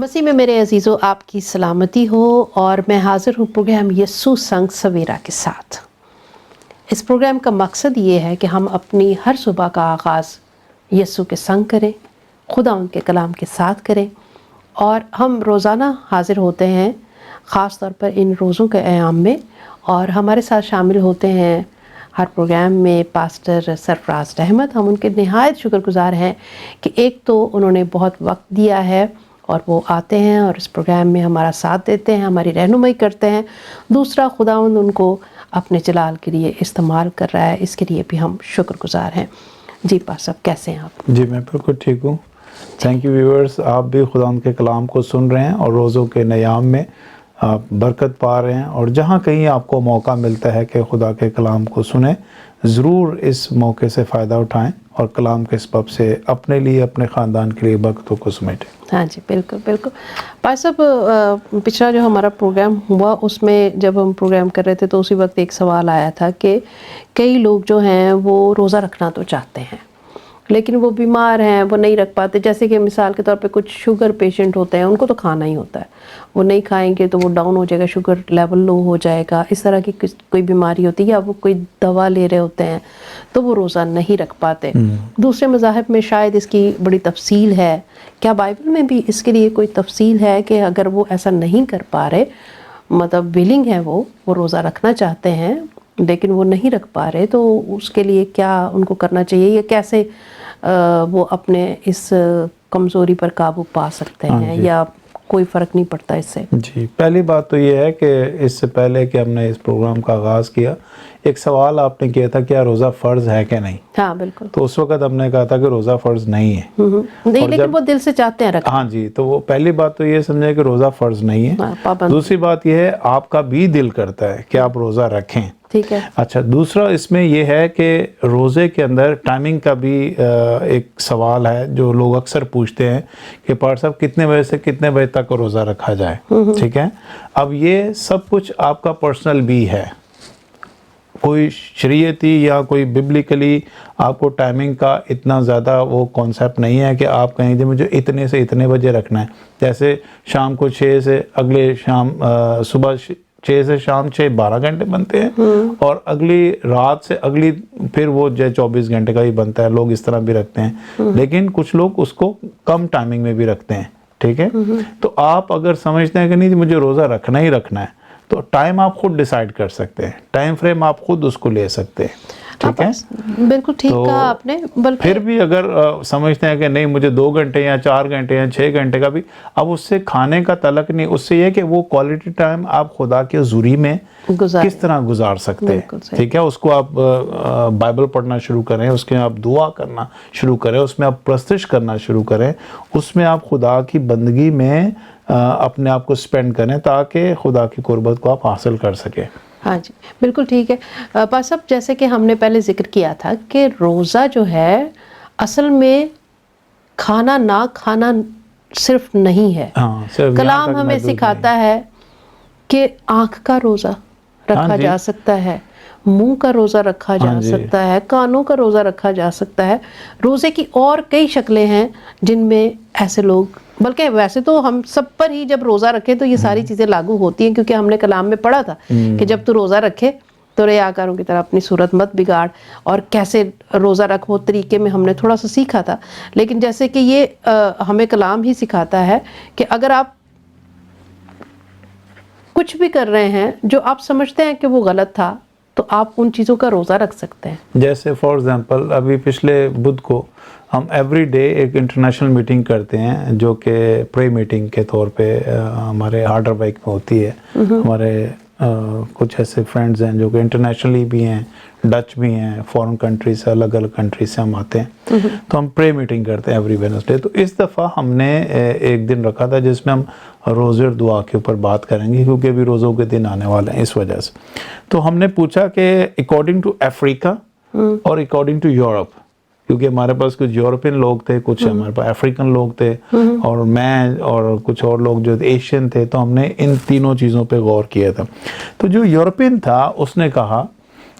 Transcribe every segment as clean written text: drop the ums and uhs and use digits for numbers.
مسیح میں میرے عزیزو آپ کی سلامتی ہو، اور میں حاضر ہوں پروگرام یسوع سنگ سویرا کے ساتھ۔ اس پروگرام کا مقصد یہ ہے کہ ہم اپنی ہر صبح کا آغاز یسوع کے سنگ کریں، خدا ان کے کلام کے ساتھ کریں، اور ہم روزانہ حاضر ہوتے ہیں خاص طور پر ان روزوں کے ایام میں، اور ہمارے ساتھ شامل ہوتے ہیں ہر پروگرام میں پاسٹر سرفراز احمد۔ ہم ان کے نہایت شکر گزار ہیں کہ ایک تو انہوں نے بہت وقت دیا ہے اور وہ آتے ہیں اور اس پروگرام میں ہمارا ساتھ دیتے ہیں، ہماری رہنمائی کرتے ہیں۔ دوسرا، خداوند ان کو اپنے جلال کے لیے استعمال کر رہا ہے، اس کے لیے بھی ہم شکر گزار ہیں۔ جی پاس صاحب، کیسے ہیں آپ؟ جی میں بالکل ٹھیک ہوں۔ تھینک یو ویورز، آپ بھی خداوند کے کلام کو سن رہے ہیں اور روزوں کے نیام میں آپ برکت پا رہے ہیں، اور جہاں کہیں آپ کو موقع ملتا ہے کہ خدا کے کلام کو سنیں، ضرور اس موقع سے فائدہ اٹھائیں اور کلام کے سبب سے اپنے لیے، اپنے خاندان کے لیے برکتوں کو سمیٹیں۔ ہاں جی، بالکل بالکل۔ پاس صاحب، پچھلا جو ہمارا پروگرام ہوا اس میں جب ہم پروگرام کر رہے تھے تو اسی وقت ایک سوال آیا تھا کہ کئی لوگ جو ہیں وہ روزہ رکھنا تو چاہتے ہیں لیکن وہ بیمار ہیں، وہ نہیں رکھ پاتے۔ جیسے کہ مثال کے طور پہ کچھ شوگر پیشنٹ ہوتے ہیں، ان کو تو کھانا ہی ہوتا ہے، وہ نہیں کھائیں گے تو وہ ڈاؤن ہو جائے گا، شوگر لیول لو ہو جائے گا، اس طرح کی کوئی بیماری ہوتی ہے، یا وہ کوئی دوا لے رہے ہوتے ہیں تو وہ روزہ نہیں رکھ پاتے۔ دوسرے مذاہب میں شاید اس کی بڑی تفصیل ہے، کیا بائبل میں بھی اس کے لیے کوئی تفصیل ہے کہ اگر وہ ایسا نہیں کر پا رہے، مطلب ویلنگ ہے، وہ روزہ رکھنا چاہتے ہیں لیکن وہ نہیں رکھ پا رہے، تو اس کے لیے کیا ان کو کرنا چاہیے، یا کیسے وہ اپنے اس کمزوری پر قابو پا سکتے ہیں، یا کوئی فرق نہیں پڑتا اس سے؟ جی، پہلی بات تو یہ ہے کہ اس سے پہلے کہ ہم نے اس پروگرام کا آغاز کیا، ایک سوال آپ نے کیا تھا کیا روزہ فرض ہے کہ نہیں؟ ہاں بالکل۔ تو اس وقت ہم نے کہا تھا کہ روزہ فرض نہیں ہے، نہیں، لیکن وہ دل سے چاہتے ہیں رکھنا۔ ہاں جی، تو وہ پہلی بات تو یہ سمجھے کہ روزہ فرض نہیں ہے۔ دوسری بات یہ ہے آپ کا بھی دل کرتا ہے کہ آپ روزہ رکھیں، ٹھیک ہے۔ اچھا، دوسرا اس میں یہ ہے کہ روزے کے اندر ٹائمنگ کا بھی ایک سوال ہے جو لوگ اکثر پوچھتے ہیں کہ پاٹر صاحب کتنے بجے سے کتنے بجے تک روزہ رکھا جائے، ٹھیک ہے۔ اب یہ سب کچھ آپ کا پرسنل بھی ہے، کوئی شریعتی یا کوئی ببلیکلی آپ کو ٹائمنگ کا اتنا زیادہ وہ کانسیپٹ نہیں ہے کہ آپ کہیں گے مجھے اتنے سے اتنے بجے رکھنا ہے۔ جیسے شام کو 6 سے اگلے شام صبح 6 سے شام 6 12 گھنٹے بنتے ہیں، اور اگلی رات سے اگلی پھر وہ 24 گھنٹے کا ہی بنتا ہے، لوگ اس طرح بھی رکھتے ہیں، لیکن کچھ لوگ اس کو کم ٹائمنگ میں بھی رکھتے ہیں، ٹھیک ہے۔ تو آپ اگر سمجھتے ہیں کہ نہیں مجھے روزہ رکھنا ہی رکھنا ہے، تو ٹائم آپ خود ڈیسائیڈ کر سکتے ہیں، ٹائم فریم آپ خود اس کو لے سکتے ہیں، ٹھیک ہے۔ بالکل ٹھیک کہا آپ نے۔ پھر بھی اگر سمجھتے ہیں کہ نہیں مجھے 2 گھنٹے یا 4 گھنٹے یا 6 گھنٹے کا بھی، اب اس سے کھانے کا تعلق نہیں، اس سے یہ کہ وہ کوالٹی ٹائم آپ خدا کے حضوری میں کس طرح گزار سکتے ہیں، ٹھیک ہے۔ اس کو آپ بائبل پڑھنا شروع کریں، اس کے آپ دعا کرنا شروع کریں، اس میں آپ پرستش کرنا شروع کریں، اس میں آپ خدا کی بندگی میں اپنے آپ کو سپینڈ کریں تاکہ خدا کی قربت کو آپ حاصل کر سکیں۔ ہاں جی، بالکل ٹھیک ہے۔ پاس صاحب، جیسے کہ ہم نے پہلے ذکر کیا تھا کہ روزہ جو ہے اصل میں کھانا نہ کھانا صرف نہیں ہے، کلام ہمیں سکھاتا ہے کہ آنکھ کا روزہ رکھا جا سکتا ہے، منہ کا روزہ رکھا جا سکتا ہے، کانوں کا روزہ رکھا جا سکتا ہے۔ روزے کی اور کئی شکلیں ہیں جن میں ایسے لوگ، بلکہ ویسے تو ہم سب پر ہی جب روزہ رکھے تو یہ ساری چیزیں لاگو ہوتی ہیں، کیونکہ ہم نے کلام میں پڑھا تھا کہ جب تو روزہ رکھے تو ریاکاروں کی طرح اپنی صورت مت بگاڑ، اور کیسے روزہ رکھو طریقے میں ہم نے تھوڑا سا سیکھا تھا۔ لیکن جیسے کہ یہ ہمیں کلام ہی سکھاتا ہے کہ اگر آپ کچھ بھی کر رہے ہیں جو آپ سمجھتے ہیں کہ وہ غلط تھا تو آپ ان چیزوں کا روزہ رکھ سکتے ہیں۔ جیسے فار ایگزامپل ابھی پچھلے بدھ کو ہم ایوری ڈے ایک انٹرنیشنل میٹنگ کرتے ہیں جو کہ پرے میٹنگ کے طور پہ ہمارے ہارڈر بائک میں ہوتی ہے۔ ہمارے کچھ ایسے فرینڈز ہیں جو کہ انٹرنیشنلی بھی ہیں، ڈچ بھی ہیں، فورن کنٹریز سے، الگ الگ کنٹریز سے ہم آتے ہیں، تو ہم پرے میٹنگ کرتے ہیں ایوری ویڈنسڈے۔ تو اس دفعہ ہم نے ایک دن رکھا تھا جس میں ہم روزے اور دعا کے اوپر بات کریں گے، کیونکہ ابھی روزوں کے دن آنے والے ہیں، اس وجہ سے۔ تو ہم نے پوچھا کہ اکارڈنگ ٹو افریقہ اور اکارڈنگ ٹو یورپ، کیونکہ ہمارے پاس کچھ یورپین لوگ تھے، کچھ ہمارے پاس افریقن لوگ تھے، اور میں اور کچھ اور لوگ جو ایشین تھے، تو ہم نے ان تینوں چیزوں پہ غور کیا تھا۔ تو جو یورپین تھا اس نے کہا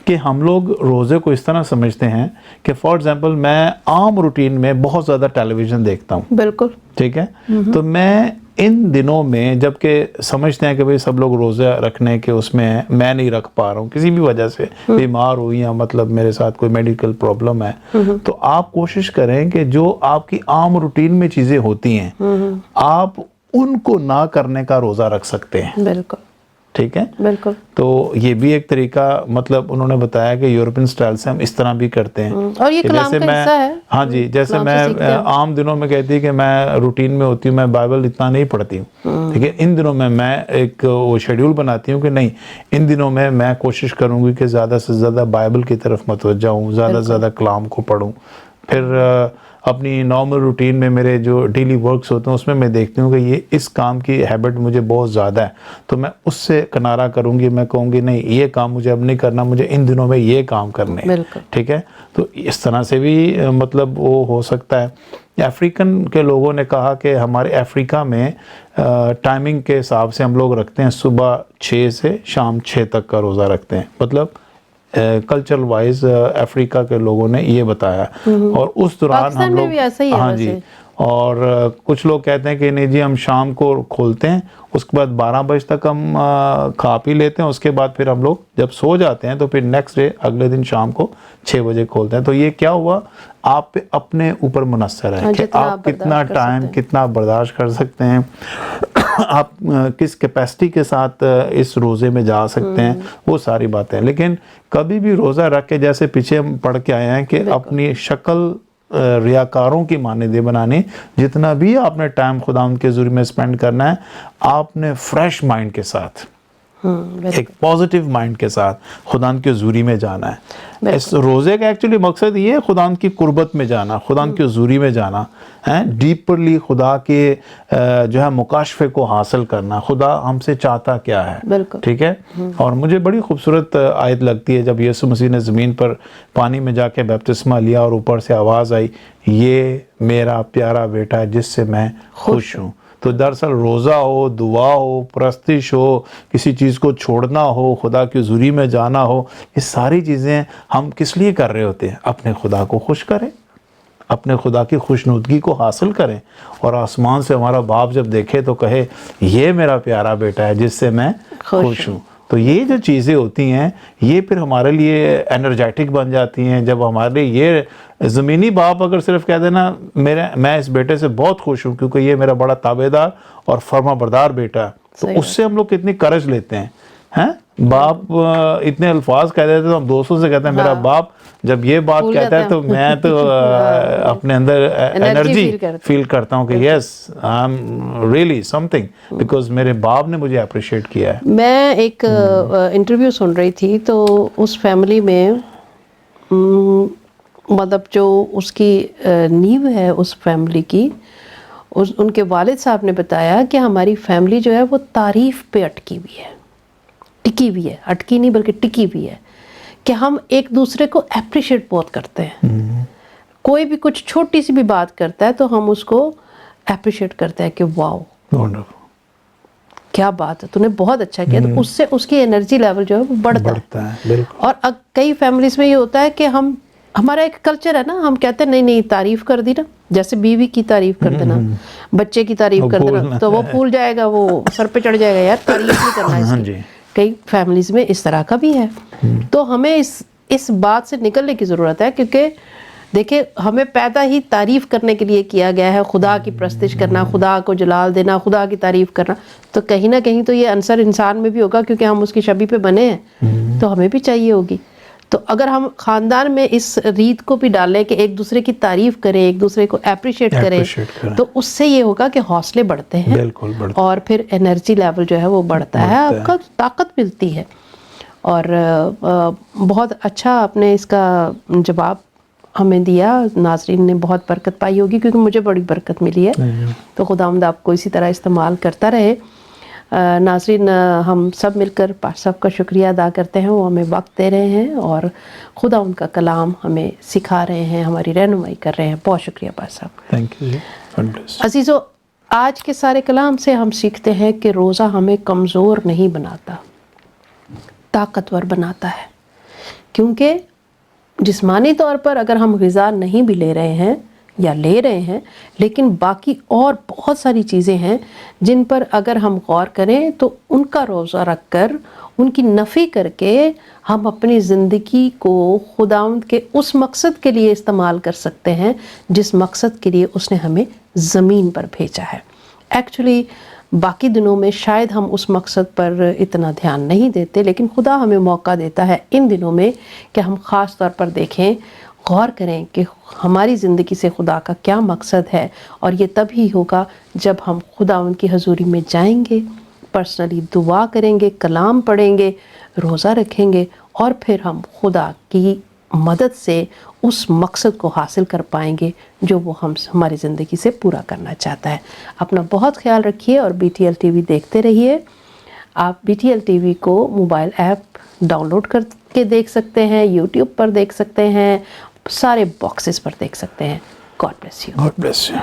کہ ہم لوگ روزے کو اس طرح سمجھتے ہیں کہ فار ایگزامپل میں عام روٹین میں بہت زیادہ ٹیلی ویژن دیکھتا ہوں، بالکل ٹھیک ہے، تو میں ان دنوں میں جب کہ سمجھتے ہیں کہ بھئی سب لوگ روزہ رکھنے کے اس میں ہیں، میں نہیں رکھ پا رہا ہوں کسی بھی وجہ سے، بیمار ہوئی یا مطلب میرے ساتھ کوئی میڈیکل پرابلم ہے، تو آپ کوشش کریں کہ جو آپ کی عام روٹین میں چیزیں ہوتی ہیں آپ ان کو نہ کرنے کا روزہ رکھ سکتے ہیں. بالکل ٹھیک ہے، بالکل. تو یہ بھی ایک طریقہ مطلب انہوں نے بتایا کہ یورپین سٹائل سے ہم اس طرح بھی کرتے ہیں. اور یہ کہ کلام جیسے کا حصہ ہے. ہاں جی، جیسے کلام سے سیکھتے میں ہیں. عام دنوں میں کہتی کہ میں روٹین میں ہوتی ہوں، میں بائبل اتنا نہیں پڑھتی ہوں، ٹھیک ہے، ان دنوں میں ایک وہ شیڈیول بناتی ہوں کہ نہیں، ان دنوں میں کوشش کروں گی کہ زیادہ سے زیادہ بائبل کی طرف متوجہ ہوں، زیادہ سے زیادہ کلام کو پڑھوں. پھر اپنی نارمل روٹین میں میرے جو ڈیلی ورکس ہوتے ہیں اس میں دیکھتی ہوں کہ یہ اس کام کی ہیبٹ مجھے بہت زیادہ ہے، تو میں اس سے کنارہ کروں گی، میں کہوں گی نہیں یہ کام مجھے اب نہیں کرنا، مجھے ان دنوں میں یہ کام کرنے ہیں. ٹھیک ہے، تو اس طرح سے بھی مطلب وہ ہو سکتا ہے. افریقن کے لوگوں نے کہا کہ ہمارے افریقہ میں ٹائمنگ کے حساب سے ہم لوگ رکھتے ہیں صبح 6 سے شام 6 تک کا روزہ رکھتے ہیں. مطلب کلچرل وائز افریقہ کے لوگوں نے یہ بتایا، اور اس دوران ہم لوگ ہاں جی، اور کچھ لوگ کہتے ہیں کہ نہیں جی ہم شام کو کھولتے ہیں، اس کے بعد 12 بجے تک ہم کھا پی لیتے ہیں، اس کے بعد پھر ہم لوگ جب سو جاتے ہیں تو پھر نیکسٹ ڈے اگلے دن شام کو 6 بجے کھولتے ہیں. تو یہ کیا ہوا، آپ پہ اپنے اوپر منحصر ہے کہ آپ کتنا ٹائم کتنا برداشت کر سکتے ہیں، آپ کس کیپیسٹی کے ساتھ اس روزے میں جا سکتے ہیں، وہ ساری باتیں. لیکن کبھی بھی روزہ رکھ کے جیسے پیچھے ہم پڑھ کے آئے ہیں کہ اپنی شکل ریاکاروں کی مانندے بنانے، جتنا بھی آپ نے ٹائم خداوند کے حضور میں سپینڈ کرنا ہے، آپ نے فریش مائنڈ کے ساتھ، ایک پازیٹیو مائنڈ کے ساتھ خداوند کے حضوری میں جانا ہے. اس روزے کا ایکچولی مقصد یہ ہے خداوند کی قربت میں جانا، خداوند کے حضوری میں جانا ہے، ڈیپرلی خدا کے جو ہے مکاشفے کو حاصل کرنا، خدا ہم سے چاہتا کیا ہے. ٹھیک ہے، اور مجھے بڑی خوبصورت آیت لگتی ہے جب یسوع مسیح نے زمین پر پانی میں جا کے بپتسمہ لیا اور اوپر سے آواز آئی، یہ میرا پیارا بیٹا ہے جس سے میں خوش ہوں. تو دراصل روزہ ہو، دعا ہو، پرستش ہو، کسی چیز کو چھوڑنا ہو، خدا کی حضوری میں جانا ہو، یہ ساری چیزیں ہم کس لیے کر رہے ہوتے ہیں؟ اپنے خدا کو خوش کریں، اپنے خدا کی خوشنودگی کو حاصل کریں، اور آسمان سے ہمارا باپ جب دیکھے تو کہے یہ میرا پیارا بیٹا ہے جس سے میں خوش ہوں. تو یہ جو چیزیں ہوتی ہیں یہ پھر ہمارے لیے انرجیٹک بن جاتی ہیں. جب ہمارے یہ زمینی باپ اگر صرف کہہ دینا میں اس بیٹے سے بہت خوش ہوں کیونکہ یہ میرا بڑا تابعدار اور فرما بردار بیٹا ہے، تو اس سے ہم لوگ کتنی کرج لیتے ہیں. باپ اتنے الفاظ کہہ دیتے تو ہم دوستوں سے کہتے ہیں میرا باپ جب یہ بات کہتا ہے تو میں تو اپنے اندر انرجی فیل کرتا ہوں کہ yes I am really something because میرے باپ نے مجھے اپریشیٹ کیا ہے. میں ایک انٹرویو سن رہی تھی تو اس فیملی میں مطلب جو اس کی نیو ہے اس فیملی کی، ان کے والد صاحب نے بتایا کہ ہماری فیملی جو ہے وہ تعریف پہ اٹکی ہوئی ہے، ٹکی ہوئی ہے، اٹکی نہیں بلکہ ٹکی ہوئی ہے، کہ ہم ایک دوسرے کو اپریشیٹ بہت کرتے ہیں. کوئی بھی کچھ چھوٹی سی بھی بات کرتا ہے تو ہم اس کو اپریشیٹ کرتے ہیں کہ واو کیا بات ہے، تو نے بہت اچھا کیا. تو اس سے اس کی انرجی لیول جو ہے وہ بڑھتا ہے. اور کئی فیملیز میں یہ ہوتا ہے کہ ہمارا ایک کلچر ہے نا، ہم کہتے ہیں نہیں تعریف کر دی نا، جیسے بیوی کی تعریف کر دینا، بچے کی تعریف کر دینا تو وہ پھول جائے گا، وہ سر پہ چڑھ جائے گا، یار تعریف نہیں کرنا اس کی. کئی فیملیز میں اس طرح کا بھی ہے. تو ہمیں اس بات سے نکلنے کی ضرورت ہے، کیونکہ دیکھیں ہمیں پیدا ہی تعریف کرنے کے لیے کیا گیا ہے، خدا کی پرستش کرنا، خدا کو جلال دینا، خدا کی تعریف کرنا. تو کہیں نہ کہیں تو یہ عنصر انسان میں بھی ہوگا کیونکہ ہم اس کی شبیہ پہ بنے ہیں، تو ہمیں بھی چاہیے ہوگی. تو اگر ہم خاندان میں اس ریت کو بھی ڈالیں کہ ایک دوسرے کی تعریف کریں، ایک دوسرے کو اپریشیٹ کریں، تو اس سے یہ ہوگا کہ حوصلے بڑھتے ہیں اور پھر انرجی لیول جو ہے وہ بڑھتا ہے، آپ کا طاقت ملتی ہے. اور بہت اچھا آپ نے اس کا جواب ہمیں دیا، ناظرین نے بہت برکت پائی ہوگی کیونکہ مجھے بڑی برکت ملی ہے. تو خداوند آپ کو اسی طرح استعمال کرتا رہے. ناظرین ہم سب مل کر پاش صاحب کا شکریہ ادا کرتے ہیں، وہ ہمیں وقت دے رہے ہیں اور خدا ان کا کلام ہمیں سکھا رہے ہیں، ہماری رہنمائی کر رہے ہیں. بہت شکریہ پاش صاحب. Thank you. عزیزو، آج کے سارے کلام سے ہم سیکھتے ہیں کہ روزہ ہمیں کمزور نہیں بناتا، طاقتور بناتا ہے. کیونکہ جسمانی طور پر اگر ہم غذا نہیں بھی لے رہے ہیں یا لے رہے ہیں، لیکن باقی اور بہت ساری چیزیں ہیں جن پر اگر ہم غور کریں تو ان کا روزہ رکھ کر، ان کی نفی کر کے ہم اپنی زندگی کو خداوند کے اس مقصد کے لیے استعمال کر سکتے ہیں جس مقصد کے لیے اس نے ہمیں زمین پر بھیجا ہے۔ ایکچولی باقی دنوں میں شاید ہم اس مقصد پر اتنا دھیان نہیں دیتے، لیکن خدا ہمیں موقع دیتا ہے ان دنوں میں کہ ہم خاص طور پر دیکھیں، غور کریں کہ ہماری زندگی سے خدا کا کیا مقصد ہے، اور یہ تب ہی ہوگا جب ہم خدا ان کی حضوری میں جائیں گے، پرسنلی دعا کریں گے، کلام پڑھیں گے، روزہ رکھیں گے، اور پھر ہم خدا کی مدد سے اس مقصد کو حاصل کر پائیں گے جو وہ ہماری زندگی سے پورا کرنا چاہتا ہے۔ اپنا بہت خیال رکھیے اور BTL ٹی وی دیکھتے رہیے۔ آپ BTL ٹی وی کو موبائل ایپ ڈاؤن لوڈ کر کے دیکھ سکتے ہیں، YouTube پر دیکھ سکتے ہیں، سارے باکسز پر دیکھ سکتے ہیں۔ God bless you. God bless you.